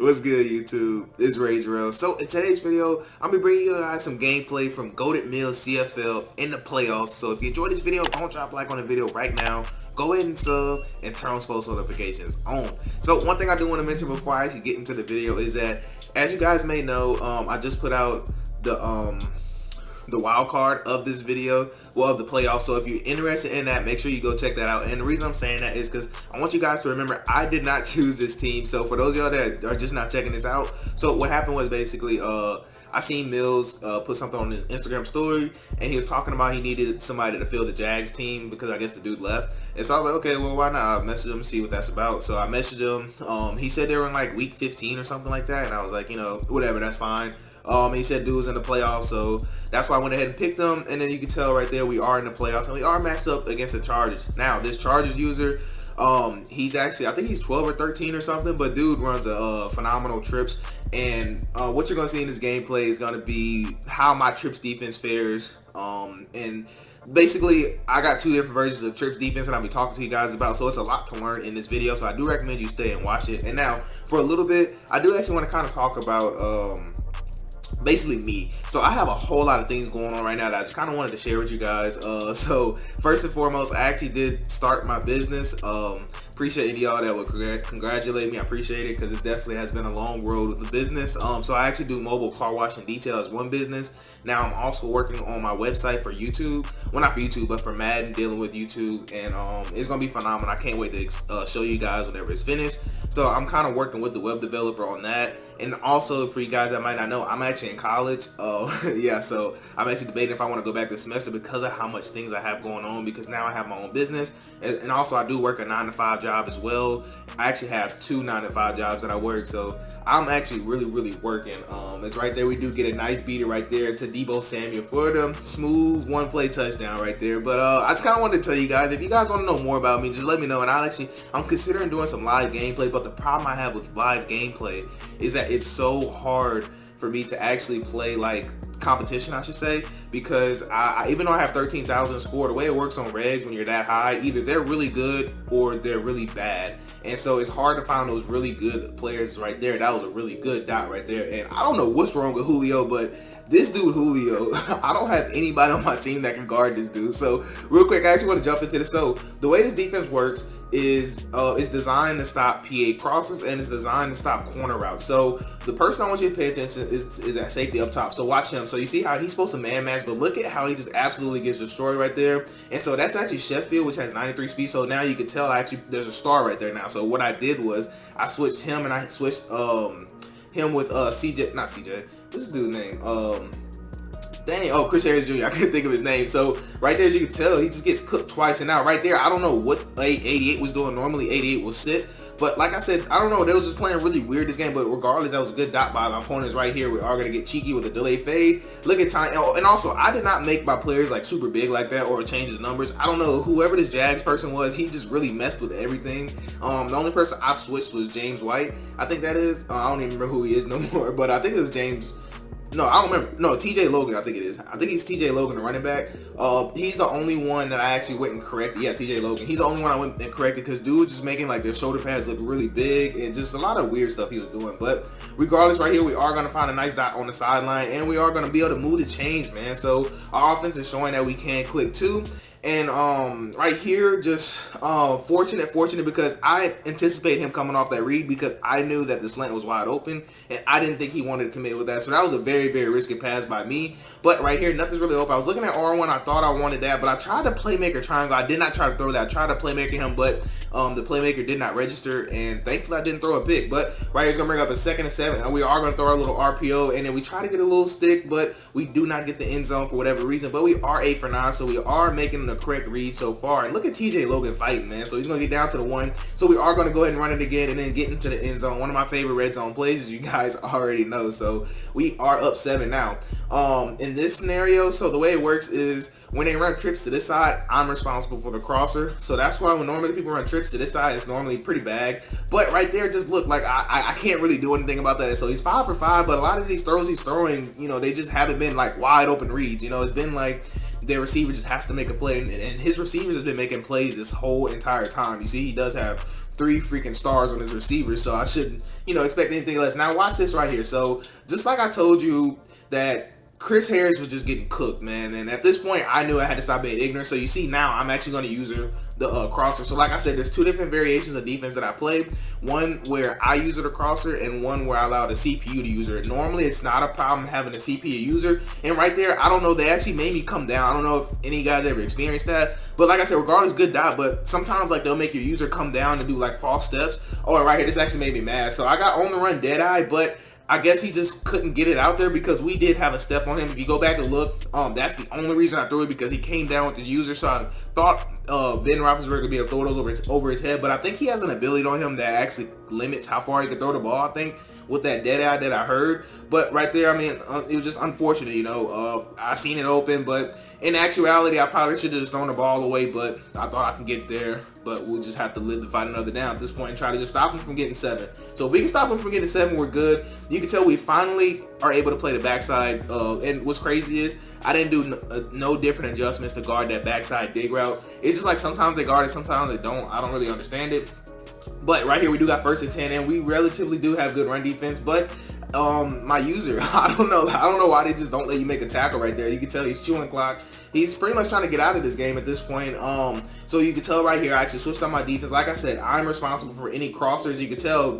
What's good, YouTube? It's Ray Drill. So in today's video, I'm gonna be bringing you guys some gameplay from Goated Mills CFL in the playoffs. So if you enjoyed this video, don't drop a like on the video right now. Go ahead and sub and turn on post notifications on. So one thing I do want to mention before I actually get into the video is that, as you guys may know, I just put out the wild card of this video, well, of the playoffs. So if you're interested in that, make sure you go check that out. And the reason I'm saying that is because I want you guys to remember I did not choose this team. So for those of y'all that are just not checking this out, so what happened was basically I seen Mills put something on his Instagram story, and he was talking about he needed somebody to fill the Jags team because I guess the dude left. And so I was like, okay, well, why not? I messaged him and see what that's about. So I messaged him. He said they were in like week 15 or something like that, and I was like, you know, whatever, that's fine. He said dude was in the playoffs, so that's why I went ahead and picked them. And then you can tell right there we are in the playoffs, and we are matched up against the Chargers. Now, this Chargers user, he's actually, I think he's 12 or 13 or something, but dude runs a phenomenal trips. And what you're gonna see in this gameplay is gonna be how my trips defense fares. And basically, I got two different versions of trips defense that I'll be talking to you guys about, so it's a lot to learn in this video. So I do recommend you stay and watch it. And now, for a little bit, I do actually want to kind of talk about basically me. So I have a whole lot of things going on right now that I just kind of wanted to share with you guys. So first and foremost, I actually did start my business. Appreciate any of y'all that would congratulate me. I appreciate it because it definitely has been a long road with the business. So I actually do mobile car wash and detail as one business. Now I'm also working on my website for YouTube. Well, not for YouTube, but for Madden, dealing with YouTube, and it's gonna be phenomenal. I can't wait to show you guys whenever it's finished. So I'm kind of working with the web developer on that. And also, for you guys that might not know, I'm actually in college. Yeah, so I'm actually debating if I want to go back this semester because of how much things I have going on, because now I have my own business. And also, I do work a 9-to-5 job as well. I actually have two 9-to-5 jobs that I work, so I'm actually really working. It's right there. We do get a nice beater right there to Debo Samuel for the smooth one-play touchdown right there. But I just kind of wanted to tell you guys, if you guys want to know more about me, just let me know. And I'm considering doing some live gameplay. But the problem I have with live gameplay is that it's so hard for me to actually play like competition, I should say, because I even though I have 13,000 score, the way it works on regs when you're that high, either they're really good or they're really bad. And so it's hard to find those really good players right there. That was a really good dot right there. And I don't know what's wrong with Julio, but this dude Julio, I don't have anybody on my team that can guard this dude. So real quick, I actually want to jump into this. So the way this defense works is it's designed to stop PA crosses, and it's designed to stop corner routes. So the person I want you to pay attention is that safety up top. So watch him. So you see how he's supposed to man match, but look at how he just absolutely gets destroyed right there. And so that's actually Sheffield, which has 93 speed. So now you can tell actually there's a star right there now. So what I did was I switched him, and I switched him with CJ, not CJ, what's this dude's name? Chris Harris Jr. I couldn't think of his name. So right there, you can tell he just gets cooked twice. And now right there, I don't know what 88 was doing. Normally 88 will sit, but like I said, I don't know. They was just playing really weird this game. But regardless, that was a good dot by my opponents right here. We are gonna get cheeky with a delay fade. Look at time. And also, I did not make my players like super big like that or change his numbers. I don't know, whoever this Jags person was, he just really messed with everything. The only person I switched was James White. I think that is. I don't even remember who he is no more. But I think it was James. No, I don't remember. No, TJ Logan, I think it is. I think he's TJ Logan, the running back. He's the only one that I actually went and corrected. Yeah, TJ Logan. He's the only one I went and corrected because dude was just making like their shoulder pads look really big and just a lot of weird stuff he was doing. But regardless, right here, we are going to find a nice dot on the sideline, and we are going to be able to move the chains, man. So our offense is showing that we can click too. And right here, just fortunate because I anticipate him coming off that read because I knew that the slant was wide open, and I didn't think he wanted to commit with that. So that was a very risky pass by me. But right here, nothing's really open. I was looking at R1. I thought I wanted that, but I tried the playmaker triangle. I did not try to throw that. I tried to playmaker him, but the playmaker did not register, and thankfully I didn't throw a pick. But right here, it's going to bring up a 2nd and 7, and we are going to throw our little RPO, and then we try to get a little stick, but we do not get the end zone for whatever reason. But we are 8 for 9, so we are making the correct read so far. And look at TJ Logan fighting, man. So he's going to get down to the 1. So we are going to go ahead and run it again and then get into the end zone. One of my favorite red zone plays, as you guys already know. So we are up 7 now. In this scenario, so the way it works is when they run trips to this side, I'm responsible for the crosser. So that's why when normally people run trips to this side, it's normally pretty bad. But right there, just look like I can't really do anything about that. So he's 5 for 5, but a lot of these throws he's throwing, you know, they just haven't been like wide open reads. You know, it's been like their receiver just has to make a play, and his receivers have been making plays this whole entire time. You see, he does have 3 freaking stars on his receivers, so I shouldn't, expect anything less. Now watch this right here. So just like I told you that Chris Harris was just getting cooked, man, and at this point I knew I had to stop being ignorant. So you see now I'm actually going to use the crosser. So like I said, there's 2 different variations of defense that I play. One where I use the crosser, and one where I allow the CPU to use it. Normally it's not a problem having a CPU user, and right there, I don't know, they actually made me come down. I don't know if any guys ever experienced that, but like I said, regardless, good dot. But sometimes like they'll make your user come down and do like false steps. Oh, right here, this actually made me mad. So I got on the run dead eye, but I guess he just couldn't get it out there because we did have a step on him. If you go back and look, that's the only reason I threw it, because he came down with the user. So I thought Ben Roethlisberger would be able to throw those over his head, but I think he has an ability on him that actually limits how far he can throw the ball, I think, with that dead eye that I heard. But right there, I mean, it was just unfortunate, I seen it open, but in actuality, I probably should have just thrown the ball away, but I thought I can get there. But we'll just have to live to fight another down at this point and try to just stop him from getting 7. So if we can stop him from getting 7, we're good. You can tell we finally are able to play the backside. And what's crazy is I didn't do no different adjustments to guard that backside dig route. It's just like sometimes they guard it, sometimes they don't. I don't really understand it. But right here we do got 1st and 10, and we relatively do have good run defense. But my user, I don't know why they just don't let you make a tackle right there. You can tell he's chewing clock. He's pretty much trying to get out of this game at this point. So you can tell right here, I actually switched on my defense. Like I said, I'm responsible for any crossers. You can tell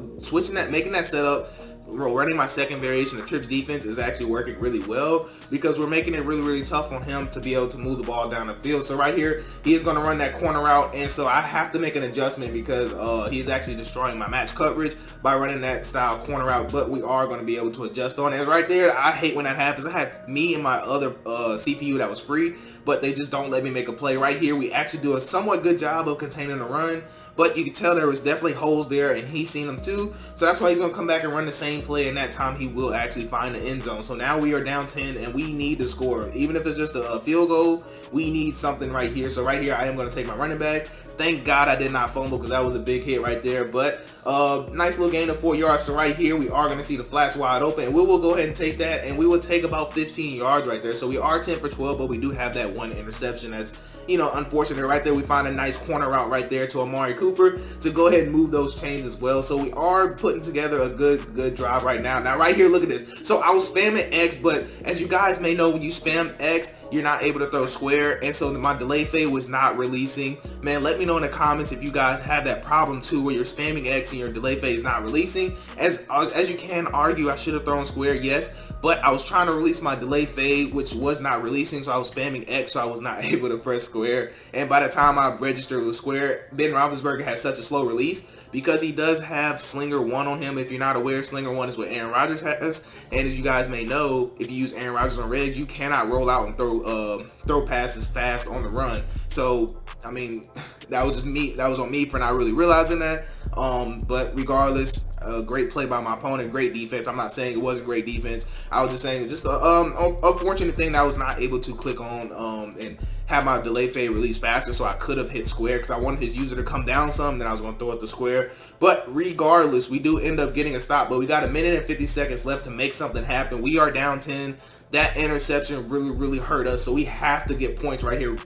making that setup, running my second variation of trips defense is actually working really well, because we're making it really, really tough on him to be able to move the ball down the field. So right here, he is going to run that corner route, and so I have to make an adjustment because he's actually destroying my match coverage by running that style corner route, but we are going to be able to adjust on it. And right there, I hate when that happens. I had me and my other CPU that was free, but they just don't let me make a play. Right here, we actually do a somewhat good job of containing the run, but you can tell there was definitely holes there, and he's seen them too. So that's why he's going to come back and run the same play, and that time he will actually find the end zone. So now we are down 10, and we need to score. Even if it's just a field goal, we need something right here. So right here, I am going to take my running back. Thank God I did not fumble, because that was a big hit right there. But nice little gain of 4 yards. So right here, we are going to see the flats wide open, and we will go ahead and take that, and we will take about 15 yards right there. So we are 10 for 12, but we do have that 1 interception. That's, unfortunate. Right there, we find a nice corner route right there to Amari Cooper to go ahead and move those chains as well. So we are putting together a good drive right now. Now right here, look at this. So I was spamming X, but as you guys may know, when you spam X, you're not able to throw square, and so my delay fade was not releasing. Man, let me know in the comments if you guys have that problem too, where you're spamming X and your delay fade is not releasing. As you can argue, I should have thrown square, yes, but I was trying to release my delay fade, which was not releasing, so I was spamming X, so I was not able to press square. And by the time I registered with square, Ben Roethlisberger had such a slow release, because he does have Slinger 1 on him. If you're not aware, Slinger 1 is what Aaron Rodgers has, and as you guys may know, if you use Aaron Rodgers on regs, you cannot roll out and throw passes fast on the run. So I mean, that was just me. That was on me for not really realizing that. But regardless, a great play by my opponent, great defense. I'm not saying it wasn't great defense. I was just saying just a unfortunate thing that I was not able to click on and have my delay fade release faster, so I could have hit square because I wanted his user to come down some, then I was going to throw it to square. But regardless, we do end up getting a stop, but we got 1 minute and 50 seconds left to make something happen. We are down 10. That interception really hurt us, so we have to get points right here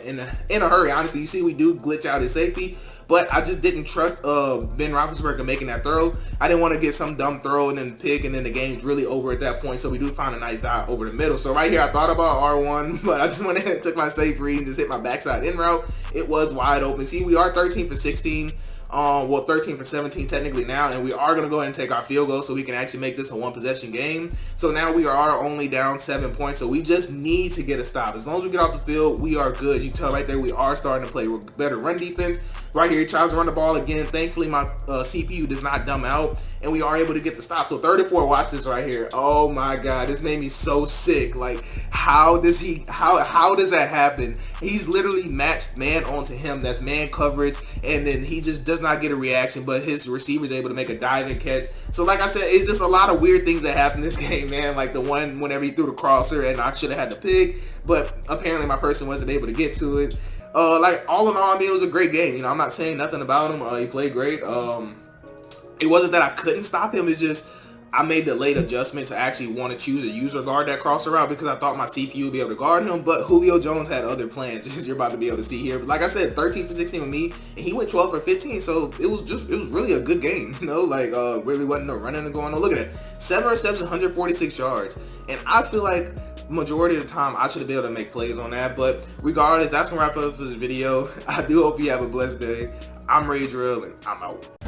in a hurry. Honestly, you see we do glitch out his safety, but I just didn't trust Ben Roethlisberger making that throw. I didn't want to get some dumb throw and then pick, and then the game's really over at that point, so we do find a nice dot over the middle. So right here, I thought about R1, but I just went ahead and took my safe read and just hit my backside in route. It was wide open. See, we are 13 for 16. Well, 13 for 17 technically now, and we are going to go ahead and take our field goal so we can actually make this a 1-possession game. So now we are only down 7 points, so we just need to get a stop. As long as we get off the field, we are good. You tell right there we are starting to play better run defense. Right here, he tries to run the ball again. Thankfully, my CPU does not dumb out, and we are able to get the stop. So 34, watch this right here. Oh my God, this made me so sick. Like, how does that happen? He's literally matched man onto him. That's man coverage, and then he just does not get a reaction, but his receiver is able to make a diving catch. So like I said, it's just a lot of weird things that happen in this game, man. Like the one whenever he threw the crosser, and I should have had the pick, but apparently my person wasn't able to get to it. Like all in all, I mean, it was a great game. You know, I'm not saying nothing about him. He played great. It wasn't that I couldn't stop him. It's just I made the late adjustment to actually want to choose a user guard that crosser route because I thought my CPU would be able to guard him, but Julio Jones had other plans, as you're about to be able to see here. But like I said, 13 for 16 with me, and he went 12 for 15, so it was really a good game, you know, like really wasn't no running and going on. Look at that, 7 receptions, 146 yards, and I feel like majority of the time I should have been able to make plays on that. But regardless, that's gonna wrap up for this video. I do hope you have a blessed day. I'm Ray Drill, and I'm out.